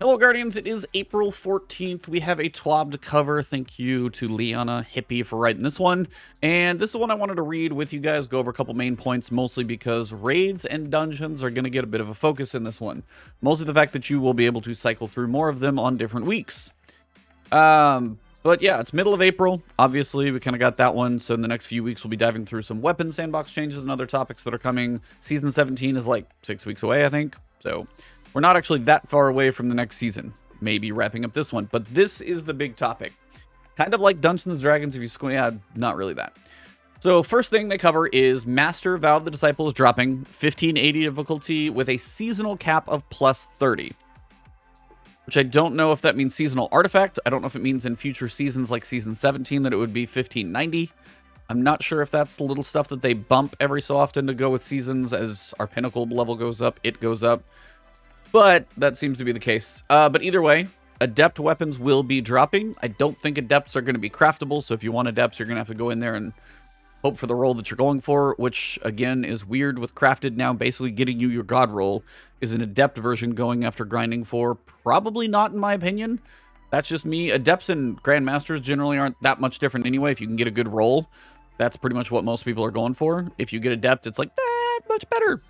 Hello, Guardians. It is April 14th. We have a TWAB to cover. Thank you to Liana Hippie for writing this one. And this is one I wanted to read with you guys, go over a couple main points, mostly because raids and dungeons are going to get a bit of a focus in this one. Mostly the fact that you will be able to cycle through more of them on different weeks. But yeah, it's middle of April. Obviously, we kind of got that one. So in the next few weeks, we'll be diving through some weapon sandbox changes and other topics that are coming. Season 17 is like 6 weeks away, I think. So we're not actually that far away from the next season. Maybe wrapping up this one. But this is the big topic. Kind of like Dungeons & Dragons if you squint. Yeah, not really that. So first thing they cover is Master Vow of the Disciple is dropping. 1580 difficulty with a seasonal cap of plus 30. Which I don't know if that means seasonal artifact. I don't know if it means in future seasons like season 17 that it would be 1590. I'm not sure if that's the little stuff that they bump every so often to go with seasons. As our Pinnacle level goes up, it goes up. But that seems to be the case. But either way, adept weapons will be dropping. I don't think adepts are going to be craftable. So if you want adepts, you're going to have to go in there and hope for the roll that you're going for, which again is weird with crafted now basically getting you your god roll is an adept version going after grinding for probably not, in my opinion. That's just me. Adepts and grandmasters generally aren't that much different anyway. If you can get a good roll, that's pretty much what most people are going for. If you get adept, it's like that much better.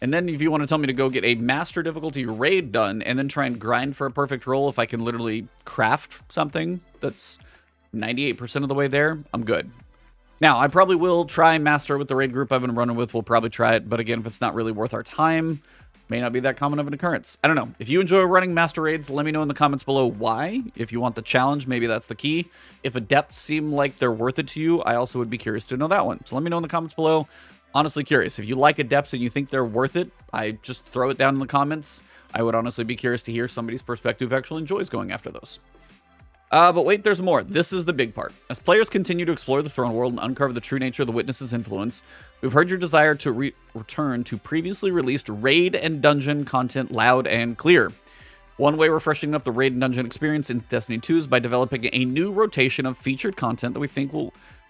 And then if you want to tell me to go get a master difficulty raid done and then try and grind for a perfect roll, if I can literally craft something that's 98% of the way there, I'm good. Now, I probably will try master with the raid group I've been running with. We'll probably try it. But again, if it's not really worth our time, may not be that common of an occurrence. I don't know. If you enjoy running master raids, let me know in the comments below why. If you want the challenge, maybe that's the key. If adepts seem like they're worth it to you, I also would be curious to know that one. So let me know in the comments below. Honestly curious. If you like adepts and you think they're worth it, I just throw it down in the comments. I would honestly be curious to hear somebody's perspective who actually enjoys going after those. But wait, there's more. This is the big part. As players continue to explore the throne world and uncover the true nature of the Witness's influence, we've heard your desire to return to previously released raid and dungeon content loud and clear. One way we're freshening up the raid and dungeon experience in Destiny 2 is by developing a new rotation of featured content that we think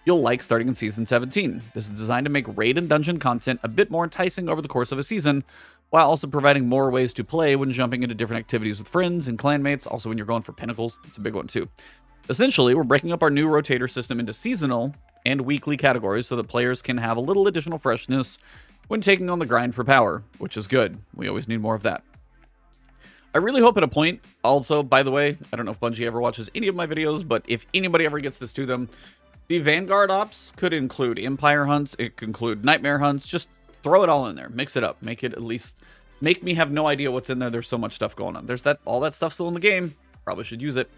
you'll like starting in Season 17. This is designed to make raid and dungeon content a bit more enticing over the course of a season, while also providing more ways to play when jumping into different activities with friends and clanmates. Also, when you're going for pinnacles, it's a big one too. Essentially, we're breaking up our new rotator system into seasonal and weekly categories so that players can have a little additional freshness when taking on the grind for power, which is good. We always need more of that. I really hope at a point, also, by the way, I don't know if Bungie ever watches any of my videos, but if anybody ever gets this to them, the Vanguard ops could include Empire hunts, it could include Nightmare hunts, just throw it all in there, mix it up, make it at least, make me have no idea what's in there. There's so much stuff going on. There's all that stuff still in the game. Probably should use it.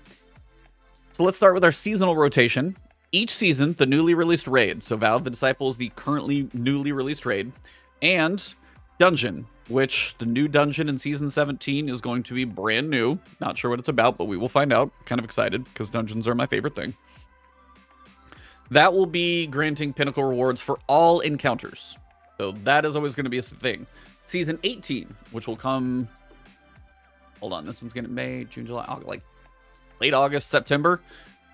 So let's start with our seasonal rotation. Each season, the newly released raid. So Vow of the Disciple is the currently newly released raid. And dungeon, which the new dungeon in Season 17 is going to be brand new. Not sure what it's about, but we will find out. Kind of excited because dungeons are my favorite thing. That will be granting Pinnacle rewards for all encounters. So that is always going to be a thing. Season 18, which will come... Hold on, this one's getting May, June, July, August, like late August, September,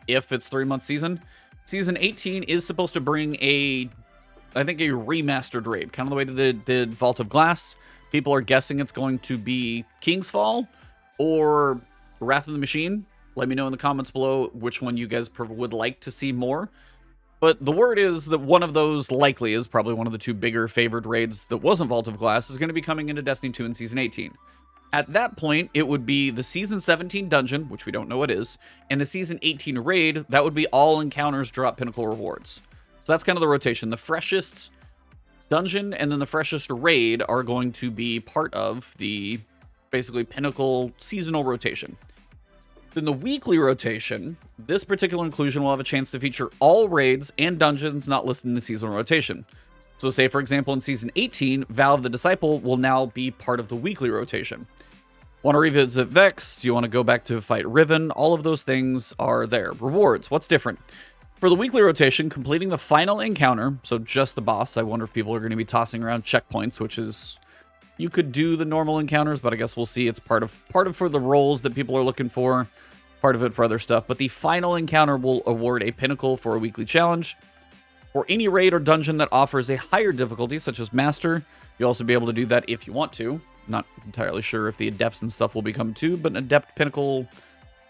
if it's 3-month season. Season 18 is supposed to bring I think a remastered raid, kind of the way they did Vault of Glass. People are guessing it's going to be King's Fall or Wrath of the Machine. Let me know in the comments below which one you guys would like to see more. But the word is that one of those likely is probably one of the two bigger favored raids that wasn't Vault of Glass is going to be coming into Destiny 2 in Season 18. At that point, it would be the Season 17 dungeon, which we don't know what is, and the Season 18 raid. That would be all encounters drop Pinnacle rewards. So that's kind of the rotation. The freshest dungeon and then the freshest raid are going to be part of the basically Pinnacle seasonal rotation. Then the weekly rotation, this particular inclusion will have a chance to feature all raids and dungeons not listed in the seasonal rotation. So say, for example, in Season 18, Vow of the Disciple will now be part of the weekly rotation. Want to revisit Vex? Do you want to go back to fight Riven? All of those things are there. Rewards, what's different? For the weekly rotation, completing the final encounter, so just the boss, I wonder if people are going to be tossing around checkpoints, which is... You could do the normal encounters, but I guess we'll see. It's part of for the roles that people are looking for, part of it for other stuff. But the final encounter will award a Pinnacle for a weekly challenge. For any raid or dungeon that offers a higher difficulty, such as Master, you'll also be able to do that if you want to. Not entirely sure if the Adepts and stuff will become too, but an Adept, Pinnacle,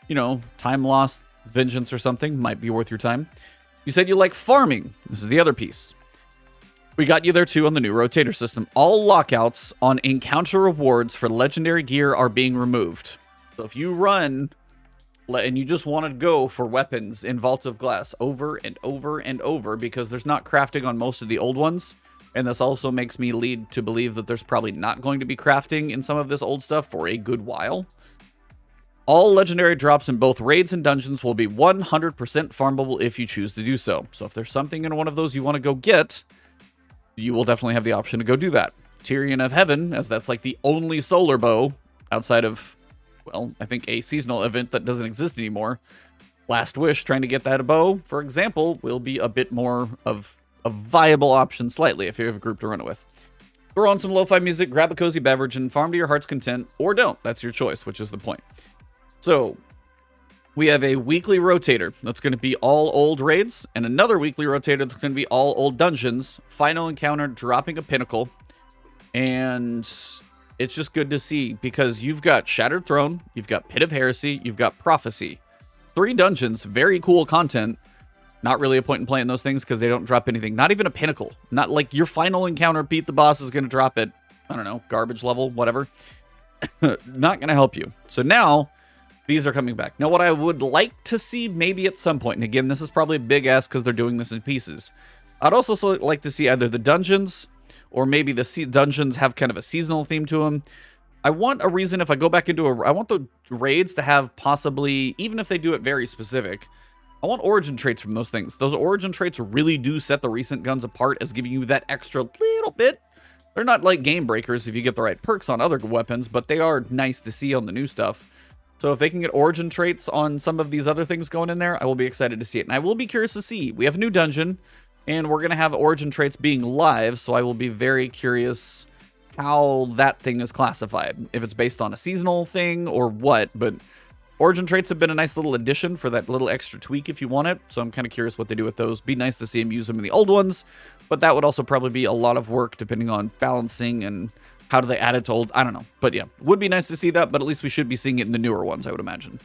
you know, Time Lost, Vengeance or something might be worth your time. You said you like farming. This is the other piece. We got you there too on the new Rotator system. All lockouts on encounter rewards for legendary gear are being removed. So if you run and you just want to go for weapons in Vault of Glass over and over and over because there's not crafting on most of the old ones, and this also makes me lead to believe that there's probably not going to be crafting in some of this old stuff for a good while. All legendary drops in both raids and dungeons will be 100% farmable if you choose to do so. So if there's something in one of those you want to go get, you will definitely have the option to go do that. Tyrion of Heaven, as that's like the only solar bow outside of, well, I think a seasonal event that doesn't exist anymore. Last Wish, trying to get that bow, for example, will be a bit more of a viable option slightly if you have a group to run it with. Throw on some lo-fi music, grab a cozy beverage, and farm to your heart's content, or don't. That's your choice, which is the point. So, we have a weekly rotator that's going to be all old raids, and another weekly rotator that's going to be all old dungeons. Final encounter, dropping a Pinnacle, and it's just good to see because you've got Shattered Throne, you've got Pit of Heresy, you've got Prophecy. 3 dungeons, very cool content. Not really a point in playing those things because they don't drop anything. Not even a Pinnacle. Not like your final encounter, beat the boss, is going to drop at, I don't know, garbage level, whatever. Not going to help you. So now, these are coming back. Now, what I would like to see maybe at some point, and again, this is probably a big ask because they're doing this in pieces. I'd also like to see either the dungeons or maybe the dungeons have kind of a seasonal theme to them. I want a reason if I go back into I want the raids to have possibly, even if they do it very specific, I want origin traits from those things. Those origin traits really do set the recent guns apart as giving you that extra little bit. They're not like game breakers if you get the right perks on other weapons, but they are nice to see on the new stuff. So if they can get origin traits on some of these other things going in there, I will be excited to see it. And I will be curious to see. We have a new dungeon, and we're going to have origin traits being live, so I will be very curious how that thing is classified. If it's based on a seasonal thing or what, but origin traits have been a nice little addition for that little extra tweak if you want it, so I'm kind of curious what they do with those. Be nice to see them use them in the old ones, but that would also probably be a lot of work depending on balancing and how do they add it to old, I don't know. But yeah, would be nice to see that, but at least we should be seeing it in the newer ones, I would imagine.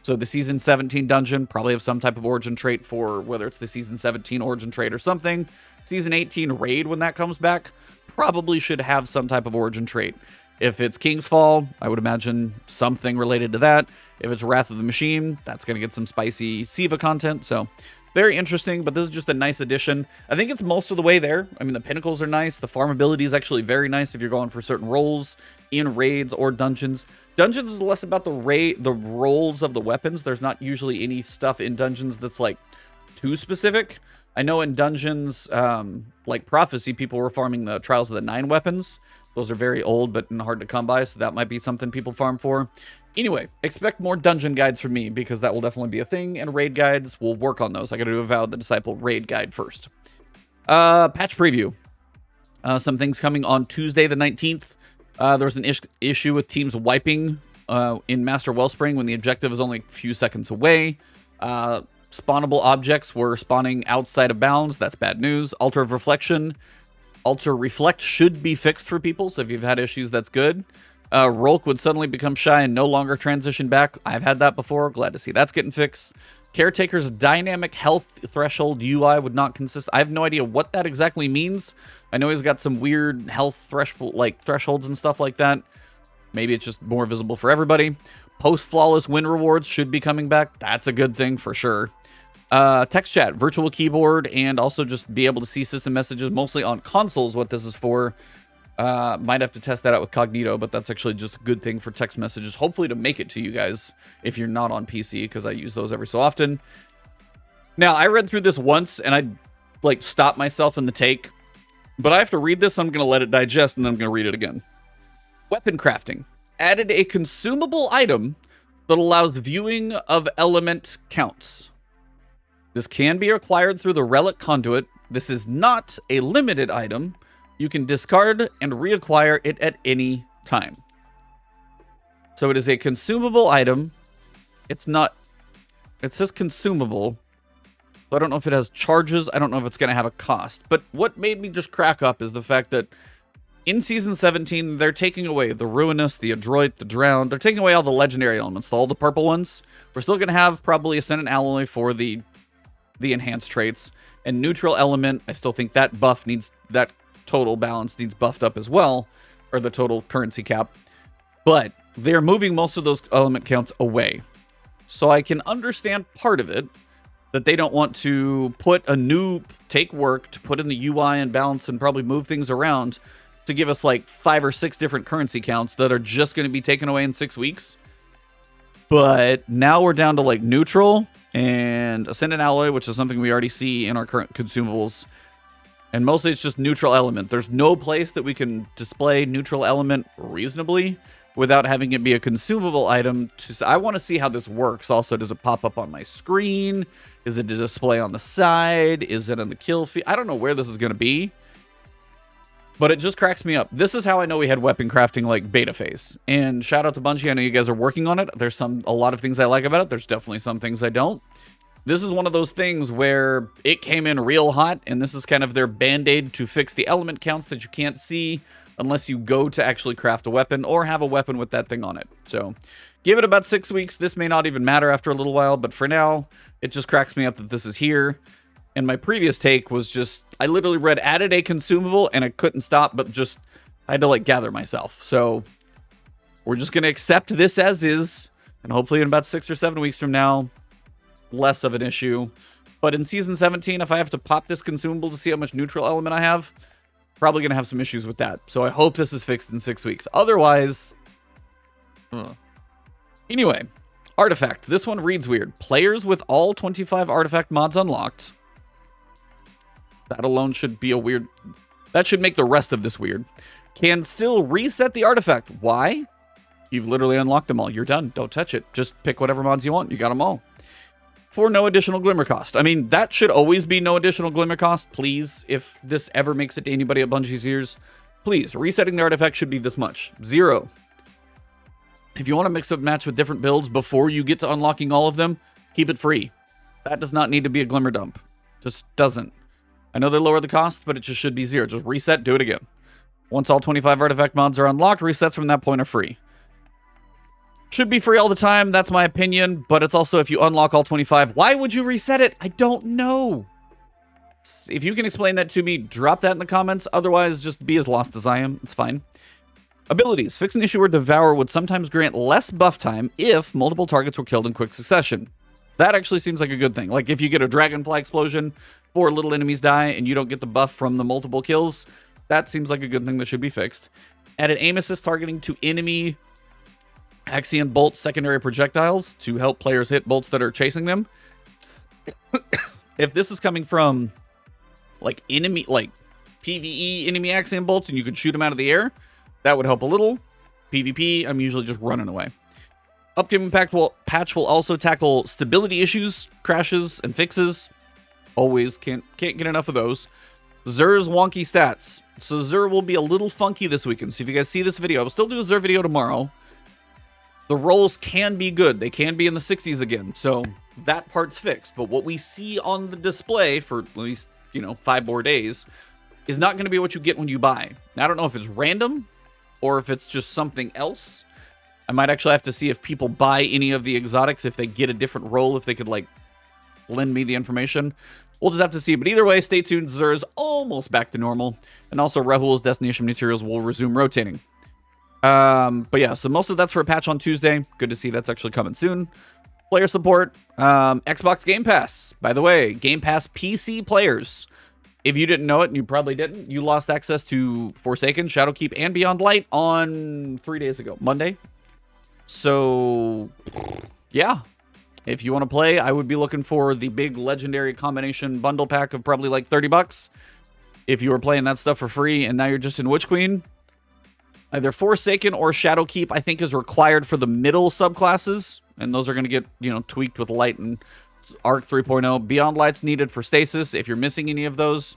So the Season 17 dungeon probably have some type of origin trait for whether it's the Season 17 origin trait or something. Season 18 raid, when that comes back, probably should have some type of origin trait. If it's King's Fall, I would imagine something related to that. If it's Wrath of the Machine, that's going to get some spicy Siva content. So very interesting, but this is just a nice addition. I think it's most of the way there. I mean, the Pinnacles are nice. The farmability is actually very nice if you're going for certain roles in raids or dungeons. Dungeons is less about the roles of the weapons. There's not usually any stuff in dungeons that's like too specific. I know in dungeons, like Prophecy, people were farming the Trials of the 9 weapons. Those are very old but hard to come by, so that might be something people farm for. Anyway, expect more dungeon guides from me because that will definitely be a thing, and raid guides, we'll work on those. I gotta do a Vow of the Disciple raid guide first. Patch preview. Some things coming on Tuesday the 19th. There's an issue with teams wiping in Master Wellspring when the objective is only a few seconds away. Spawnable objects were spawning outside of bounds. That's bad news. Altar of Reflection. Altar Reflect should be fixed for people, so if you've had issues, that's good. Rolk would suddenly become shy and no longer transition back. I've had that before. Glad to see that's getting fixed. Caretaker's dynamic health threshold UI would not consist. I have no idea what that exactly means. I know he's got some weird health thresholds and stuff like that. Maybe it's just more visible for everybody. Post-flawless win rewards should be coming back. That's a good thing for sure. Text chat, virtual keyboard, and also just be able to see system messages mostly on consoles, what this is for. Might have to test that out with Cognito, but that's actually just a good thing for text messages. Hopefully to make it to you guys if you're not on PC, because I use those every so often. Now, I read through this once, and I stopped myself in the take. But I have to read this, I'm going to let it digest, and then I'm going to read it again. Weapon crafting. Added a consumable item that allows viewing of element counts. This can be acquired through the relic conduit. This is not a limited item. You can discard and reacquire it at any time. So it is a consumable item. It's not... It says consumable. So I don't know if it has charges. I don't know if it's going to have a cost. But what made me just crack up is the fact that in Season 17, they're taking away the Ruinous, the Adroit, the Drowned. They're taking away all the legendary elements, all the purple ones. We're still going to have probably Ascendant Alloy for the enhanced traits. And Neutral Element, I still think that buff needs, that total balance needs buffed up as well. Or the total currency cap. But they're moving most of those element counts away. So I can understand part of it. That they don't want to put take work to put in the UI and balance and probably move things around to give us like 5 or 6 different currency counts that are just going to be taken away in 6 weeks. But now we're down to like Neutral and Ascendant Alloy, which is something we already see in our current consumables. And mostly it's just Neutral Element. There's no place that we can display Neutral Element reasonably without having it be a consumable item. I want to see how this works. Also, does it pop up on my screen? Is it a display on the side? Is it on the kill feed? I don't know where this is going to be. But it just cracks me up. This is how I know we had weapon crafting like beta phase. And shout out to Bungie. I know you guys are working on it. There's a lot of things I like about it. There's definitely some things I don't. This is one of those things where it came in real hot. And this is kind of their band-aid to fix the element counts that you can't see unless you go to actually craft a weapon or have a weapon with that thing on it. So give it about 6 weeks. This may not even matter after a little while. But for now, it just cracks me up that this is here. And my previous take was just, I literally read added a consumable and I couldn't stop, but just, I had to like gather myself. So we're just going to accept this as is. And hopefully in about 6 or 7 weeks from now, less of an issue. But in Season 17, if I have to pop this consumable to see how much neutral element I have, probably going to have some issues with that. So I hope this is fixed in 6 weeks. Otherwise, Anyway, Artifact. This one reads weird. Players with all 25 artifact mods unlocked. That alone should be a weird... That should make the rest of this weird. Can still reset the artifact. Why? You've literally unlocked them all. You're done. Don't touch it. Just pick whatever mods you want. You got them all. For no additional glimmer cost. I mean, that should always be no additional glimmer cost. Please, if this ever makes it to anybody at Bungie's ears, please, resetting the artifact should be this much. 0. If you want to mix up match with different builds before you get to unlocking all of them, keep it free. That does not need to be a glimmer dump. Just doesn't. I know they lower the cost, but it just should be 0. Just reset, do it again. Once all 25 artifact mods are unlocked, resets from that point are free. Should be free all the time, that's my opinion, but it's also if you unlock all 25, why would you reset it? I don't know. If you can explain that to me, drop that in the comments. Otherwise, just be as lost as I am. It's fine. Abilities. Fix an issue where Devour would sometimes grant less buff time if multiple targets were killed in quick succession. That actually seems like a good thing. Like if you get a Dragonfly explosion, 4 little enemies die, and you don't get the buff from the multiple kills, that seems like a good thing that should be fixed. Added aim assist targeting to enemy Axion bolt secondary projectiles to help players hit bolts that are chasing them. If this is coming from like enemy, like PvE enemy Axion bolts and you could shoot them out of the air, that would help a little. PvP, I'm usually just running away. Upcoming patch will also tackle stability issues, crashes, and fixes. Always can't get enough of those. Xur's wonky stats. So Xur will be a little funky this weekend. So if you guys see this video, I will still do a Xur video tomorrow. The rolls can be good. They can be in the 60s again. So that part's fixed. But what we see on the display for at least, 5 more days is not going to be what you get when you buy. Now, I don't know if it's random or if it's just something else. I might actually have to see if people buy any of the exotics, if they get a different roll, if they could, lend me the information. We'll just have to see. But either way, stay tuned. Xur is almost back to normal. And also, Rahul's destination materials will resume rotating. But yeah, so most of that's for a patch on Tuesday. Good to see that's actually coming soon. Player support. Xbox Game Pass. By the way, Game Pass PC players. If you didn't know it, and you probably didn't, you lost access to Forsaken, Shadowkeep, and Beyond Light on 3 days ago. Monday. So, yeah. If you want to play, I would be looking for the big legendary combination bundle pack of probably like $30. If you were playing that stuff for free and now you're just in Witch Queen, either Forsaken or Shadowkeep, I think, is required for the middle subclasses. And those are going to get, tweaked with Light and Arc 3.0. Beyond Light's needed for Stasis. If you're missing any of those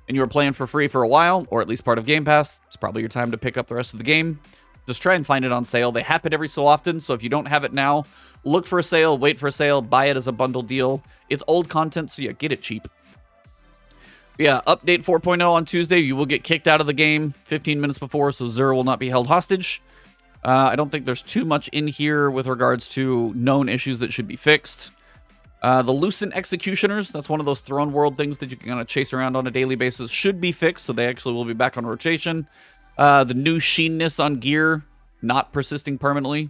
and you were playing for free for a while, or at least part of Game Pass, it's probably your time to pick up the rest of the game. Just try and find it on sale. They happen every so often, so if you don't have it now, look for a sale, wait for a sale, buy it as a bundle deal. It's old content, so yeah, get it cheap. Yeah, update 4.0 on Tuesday. You will get kicked out of the game 15 minutes before, so Xur will not be held hostage. I don't think there's too much in here with regards to known issues that should be fixed. The Lucent Executioners, that's one of those Throne World things that you can kind of chase around on a daily basis, should be fixed, so they actually will be back on rotation. The new sheenness on gear, not persisting permanently,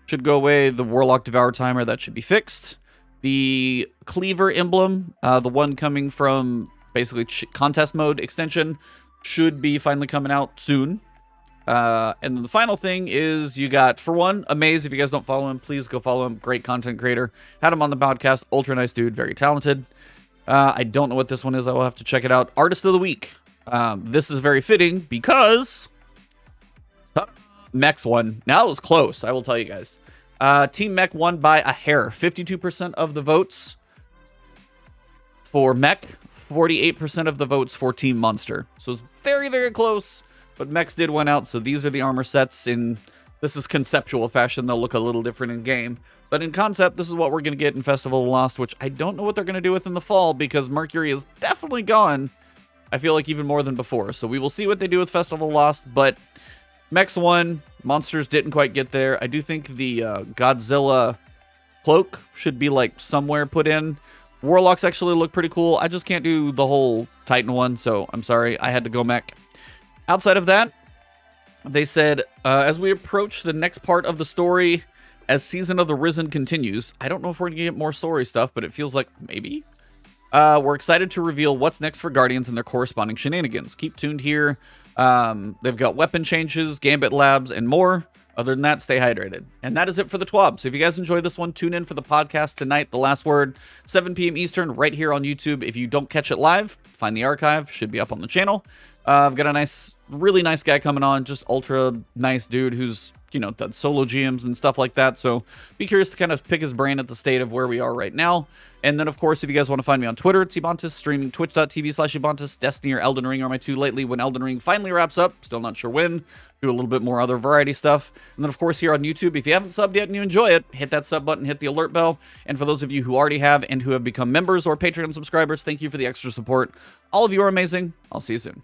should go away. The Warlock Devour Timer, that should be fixed. The Cleaver Emblem, the one coming from basically contest mode extension, should be finally coming out soon. And then the final thing is you got, for one, Amaze. If you guys don't follow him, please go follow him. Great content creator. Had him on the podcast. Ultra nice dude. Very talented. I don't know what this one is. I will have to check it out. Artist of the Week. This is very fitting because Mechs won. Now it was close, I will tell you guys. Team Mech won by a hair. 52% of the votes for Mech. 48% of the votes for Team Monster. So it's very, very close. But Mechs did win out, so these are the armor sets. In this is conceptual fashion. They'll look a little different in game. But in concept, this is what we're going to get in Festival of the Lost, which I don't know what they're going to do with in the fall, because Mercury is definitely gone. I feel like even more than before. So we will see what they do with Festival of the Lost, but Mechs won. Monsters didn't quite get there. I do think the Godzilla cloak should be like somewhere put in. Warlocks actually look pretty cool. I just can't do the whole Titan one, so I'm sorry. I had to go Mech. Outside of that, they said, as we approach the next part of the story, as Season of the Risen continues, I don't know if we're going to get more story stuff, but it feels like maybe. We're excited to reveal what's next for Guardians and their corresponding shenanigans. Keep tuned here. They've got weapon changes, Gambit Labs, and more. Other than that, stay hydrated. And that is it for the TWAB. So if you guys enjoyed this one, tune in for the podcast tonight, The Last Word, 7 p.m. Eastern, right here on YouTube. If you don't catch it live, find the archive. Should be up on the channel. I've got a really nice guy coming on, just ultra nice dude who's, you know, done solo GMs and stuff like that. So be curious to kind of pick his brain at the state of where we are right now. And then, of course, if you guys want to find me on Twitter, it's Ebontis, streaming twitch.tv/Ebontis. Destiny or Elden Ring are my two lately. When Elden Ring finally wraps up, still not sure when, do a little bit more other variety stuff. And then, of course, here on YouTube, if you haven't subbed yet and you enjoy it, hit that sub button, hit the alert bell. And for those of you who already have and who have become members or Patreon subscribers, thank you for the extra support. All of you are amazing. I'll see you soon.